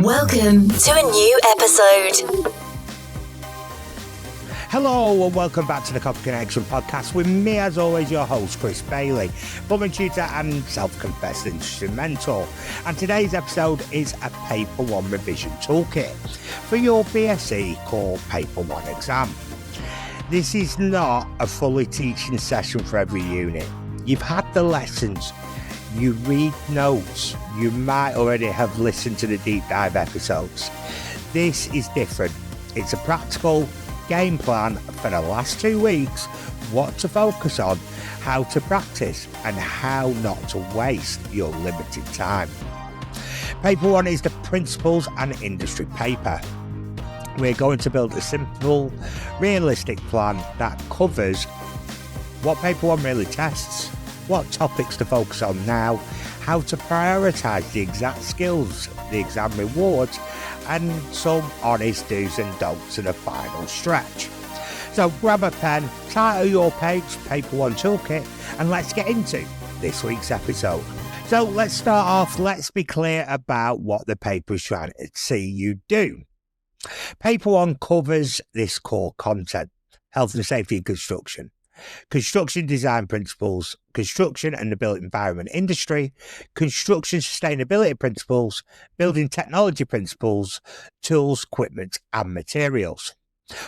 Welcome to a new episode. Hello and welcome back to the Copy Connection podcast with me, as always, your host, Chris Bailey, plumbing tutor and self-confessed instrumental. And today's episode is a Paper 1 revision toolkit for your BSE Core Paper 1 exam. This is not a fully teaching session for every unit. You've had the lessons, you read notes, you might already have listened to the deep dive episodes. This is different. It's a practical game plan for the last 2 weeks, what to focus on, how to practice, and how not to waste your limited time. Paper 1 is the principles and industry paper. We're going to build a simple, realistic plan that covers what Paper 1 really tests, what topics to focus on now, how to prioritise the exact skills, the exam rewards, and some honest do's and don'ts in the final stretch. So grab a pen, title your page, Paper 1 Toolkit, and let's get into this week's episode. So let's start off, let's be clear about what the paper is trying to see you do. Paper 1 covers this core content: health and safety in construction, construction design principles, construction and the built environment industry, construction sustainability principles, building technology principles, tools, equipment and materials.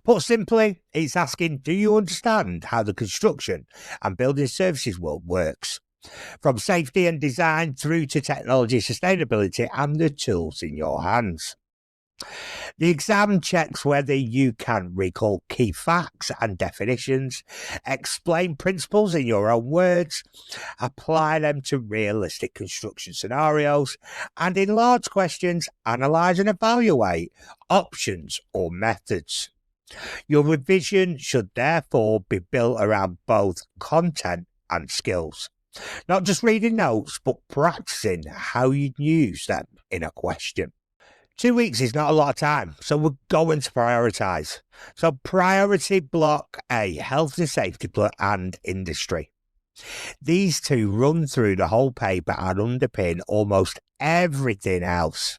Put simply, it's asking, do you understand how the construction and building services world works? From safety and design through to technology, sustainability and the tools in your hands. The exam checks whether you can recall key facts and definitions, explain principles in your own words, apply them to realistic construction scenarios, and in large questions, analyse and evaluate options or methods. Your revision should therefore be built around both content and skills. Not just reading notes, but practicing how you use them in a question. 2 weeks is not a lot of time, so we're going to prioritise. So priority block A, health and safety and industry. These two run through the whole paper and underpin almost everything else.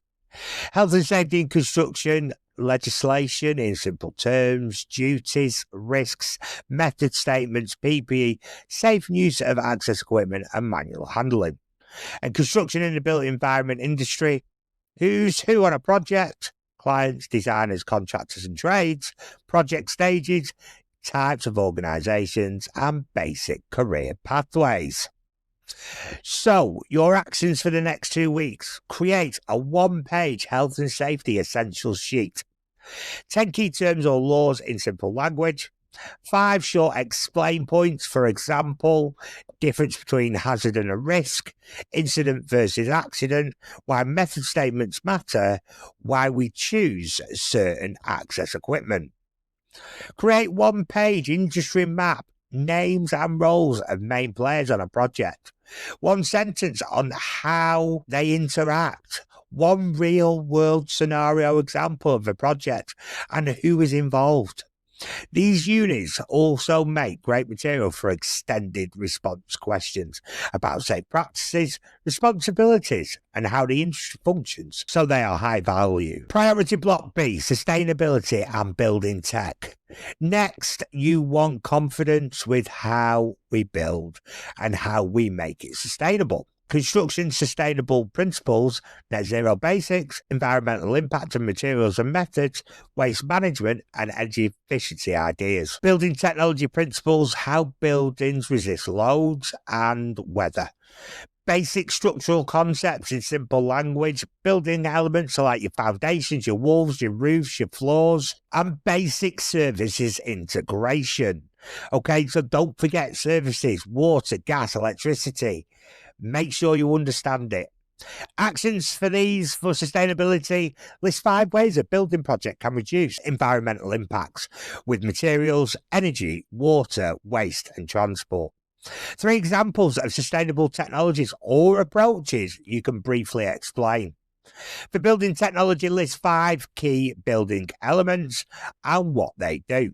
Health and safety in construction, legislation in simple terms, duties, risks, method statements, PPE, safe use of access equipment and manual handling. And construction in the built environment industry, who's who on a project, clients, designers, contractors and trades, project stages, types of organisations and basic career pathways. So, your actions for the next 2 weeks: create a 1-page health and safety essentials sheet, 10 key terms or laws in simple language, 5 short explain points, for example, difference between hazard and a risk, incident versus accident, why method statements matter, why we choose certain access equipment. Create 1-page industry map, names and roles of main players on a project, 1 sentence on how they interact, 1 real-world scenario example of a project and who is involved. These units also make great material for extended response questions about safe practices, responsibilities, and how the industry functions, so they are high value. Priority block B, sustainability and building tech. Next, you want confidence with how we build and how we make it sustainable. Construction sustainable principles, net zero basics, environmental impact and materials and methods, waste management and energy efficiency ideas. Building technology principles, how buildings resist loads and weather. Basic structural concepts in simple language, building elements like your foundations, your walls, your roofs, your floors, and basic services integration. Okay, so don't forget services, water, gas, electricity. Make sure you understand it. Actions for these for sustainability: list 5 ways a building project can reduce environmental impacts with materials, energy, water, waste and transport. 3 examples of sustainable technologies or approaches you can briefly explain. For building technology, list 5 key building elements and what they do.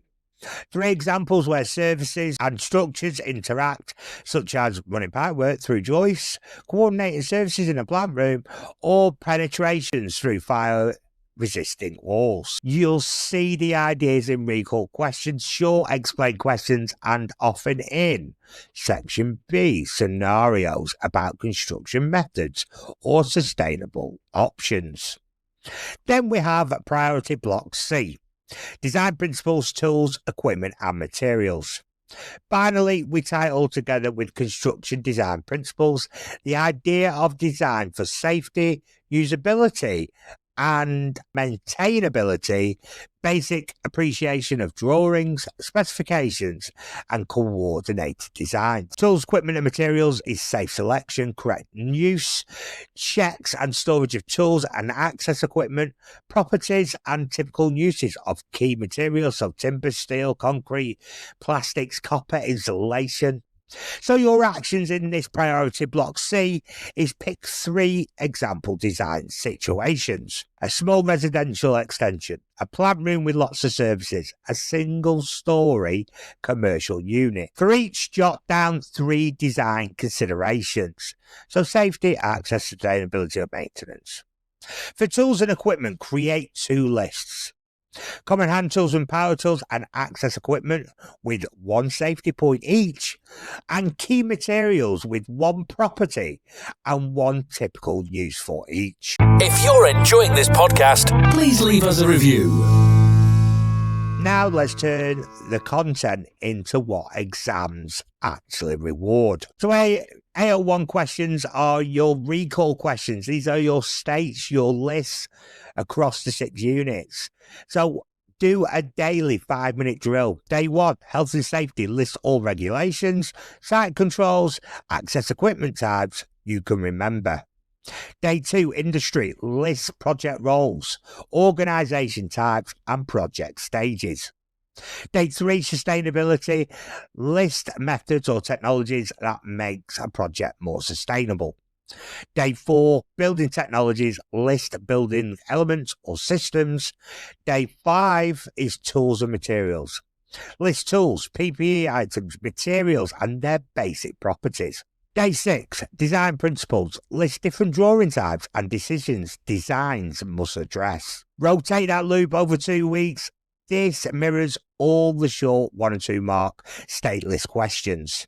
3 examples where surfaces and structures interact, such as running pipework through joists, coordinating surfaces in a plant room, or penetrations through fire-resisting walls. You'll see the ideas in recall questions, short explain questions, and often in Section B, scenarios about construction methods or sustainable options. Then we have Priority Block C. Design principles, tools, equipment and materials. Finally, we tie it all together with construction design principles, the idea of design for safety, usability and maintainability, basic appreciation of drawings, specifications and coordinated design. Tools, equipment and materials is safe selection, correct use, checks and storage of tools and access equipment, properties and typical uses of key materials, so timber, steel, concrete, plastics, copper, insulation. So your actions in this priority block C is pick 3 example design situations. A small residential extension, a plant room with lots of services, a single story commercial unit. For each, jot down 3 design considerations. So safety, access, sustainability and maintenance. For tools and equipment, create 2 lists. Common hand tools and power tools and access equipment with 1 safety point each, and key materials with 1 property and 1 typical use for each. If you're enjoying this podcast, please leave us a review. Now let's turn the content into what exams actually reward. So A01 questions are your recall questions. These are your states, your lists across the 6 units. So do a daily 5-minute drill. Day 1, health and safety, list all regulations, site controls, access equipment types you can remember. Day 2, industry, list project roles, organisation types and project stages. Day 3, sustainability, list methods or technologies that makes a project more sustainable. Day 4, building technologies, list building elements or systems. Day 5 is tools and materials. List tools, PPE items, materials and their basic properties. Day 6, design principles, list different drawing types and decisions designs must address. Rotate that loop over 2 weeks. This mirrors all the short 1 and 2 mark state list questions.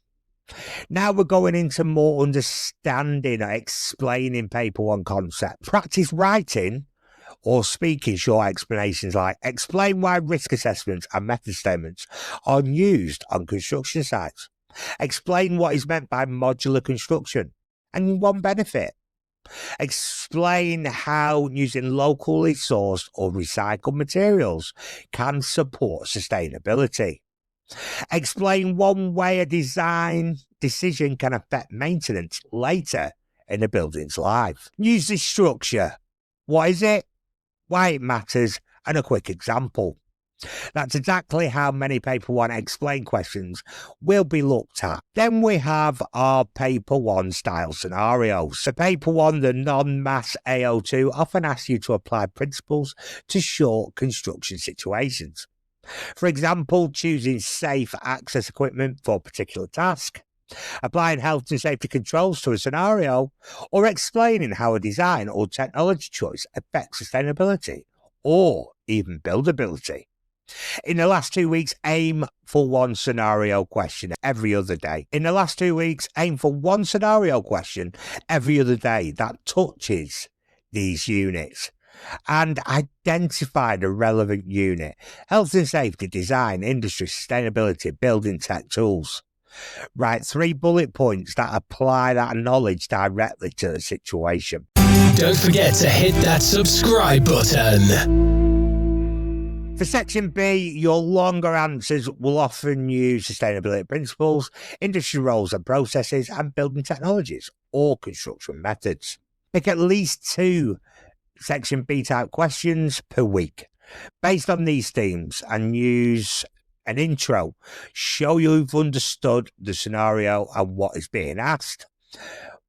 Now we're going into more understanding or explaining paper 1 concept. Practice writing or speaking short explanations like explain why risk assessments and method statements are used on construction sites. Explain what is meant by modular construction and 1 benefit. Explain how using locally sourced or recycled materials can support sustainability. Explain 1 way a design decision can affect maintenance later in a building's life. Use this structure. What is it? Why it matters and a quick example. That's exactly how many paper 1 explain questions will be looked at. Then we have our paper 1 style scenarios. For paper 1, the non-mass AO2 often asks you to apply principles to short construction situations. For example, choosing safe access equipment for a particular task, applying health and safety controls to a scenario, or explaining how a design or technology choice affects sustainability or even buildability. In the last 2 weeks, aim for 1 scenario question every other day. In the last 2 weeks, aim for 1 scenario question every other day that touches these units. And identify the relevant unit. Health and safety, design, industry, sustainability, building tech tools. Write 3 bullet points that apply that knowledge directly to the situation. Don't forget to hit that subscribe button. For section B, your longer answers will often use sustainability principles, industry roles and processes, and building technologies or construction methods. Pick at least 2 section B type questions per week based on these themes and use an intro. Show you've understood the scenario and what is being asked.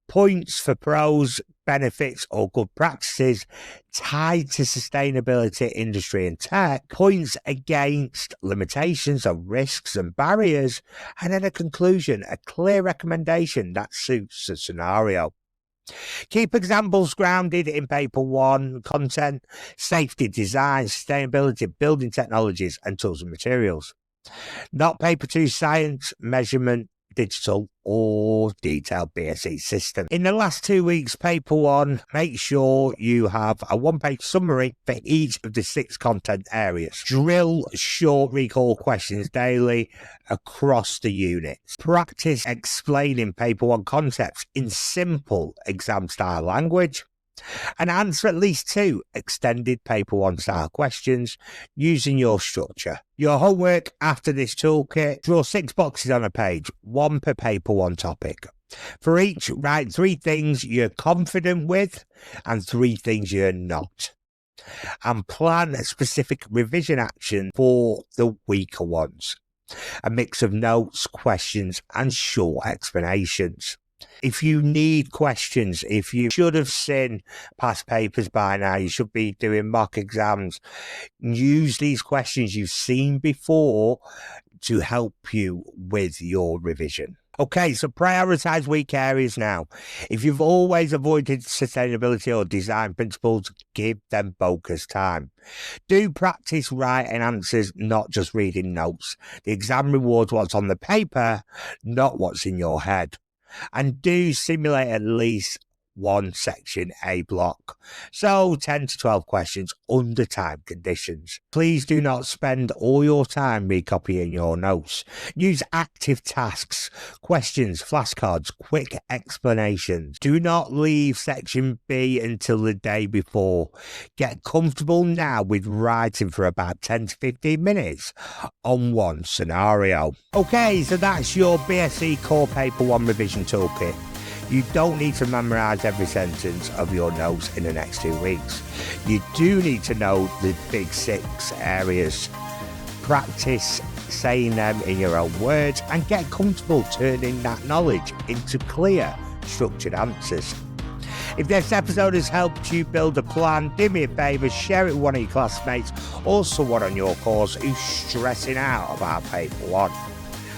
points for pros, benefits or good practices tied to sustainability, industry and tech, points against limitations of risks and barriers, and then a conclusion, a clear recommendation that suits the scenario. Keep examples grounded in paper 1 content, safety, design, sustainability, building technologies and tools and materials. Not paper 2 science, measurement, digital or detailed BSE system. In the last 2 weeks, paper 1, make sure you have a 1-page summary for each of the 6 content areas. Drill short recall questions daily across the units. Practice explaining paper 1 concepts in simple exam style language. And answer at least 2 extended paper 1 style questions using your structure. Your homework after this toolkit, draw 6 boxes on a page, 1 per paper 1 topic. For each, write 3 things you're confident with and 3 things you're not. And plan a specific revision action for the weaker ones. A mix of notes, questions and short explanations. If you need questions, if you should have seen past papers by now, you should be doing mock exams, use these questions you've seen before to help you with your revision. Okay, so prioritise weak areas now. If you've always avoided sustainability or design principles, give them focus time. Do practice writing answers, not just reading notes. The exam rewards what's on the paper, not what's in your head. And do simulate at least 1 section A block. So 10 to 12 questions under time conditions. Please do not spend all your time recopying your notes. Use active tasks, questions, flashcards, quick explanations. Do not leave section B until the day before. Get comfortable now with writing for about 10 to 15 minutes on 1 scenario. Okay, so that's your BSE Core Paper 1 revision toolkit. You don't need to memorise every sentence of your notes in the next 2 weeks. You do need to know the big 6 areas. Practice saying them in your own words and get comfortable turning that knowledge into clear, structured answers. If this episode has helped you build a plan, do me a favour, share it with one of your classmates or someone on your course who's stressing out about paper 1.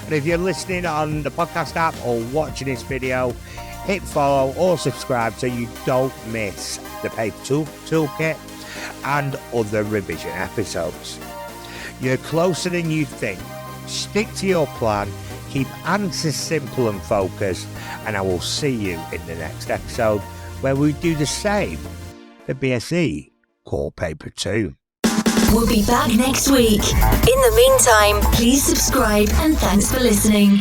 And if you're listening on the podcast app or watching this video, hit follow or subscribe so you don't miss the paper toolkit and other revision episodes. You're closer than you think. Stick to your plan, keep answers simple and focused, and I will see you in the next episode where we do the same for BSE Core Paper 2. We'll be back next week. In the meantime, please subscribe and thanks for listening.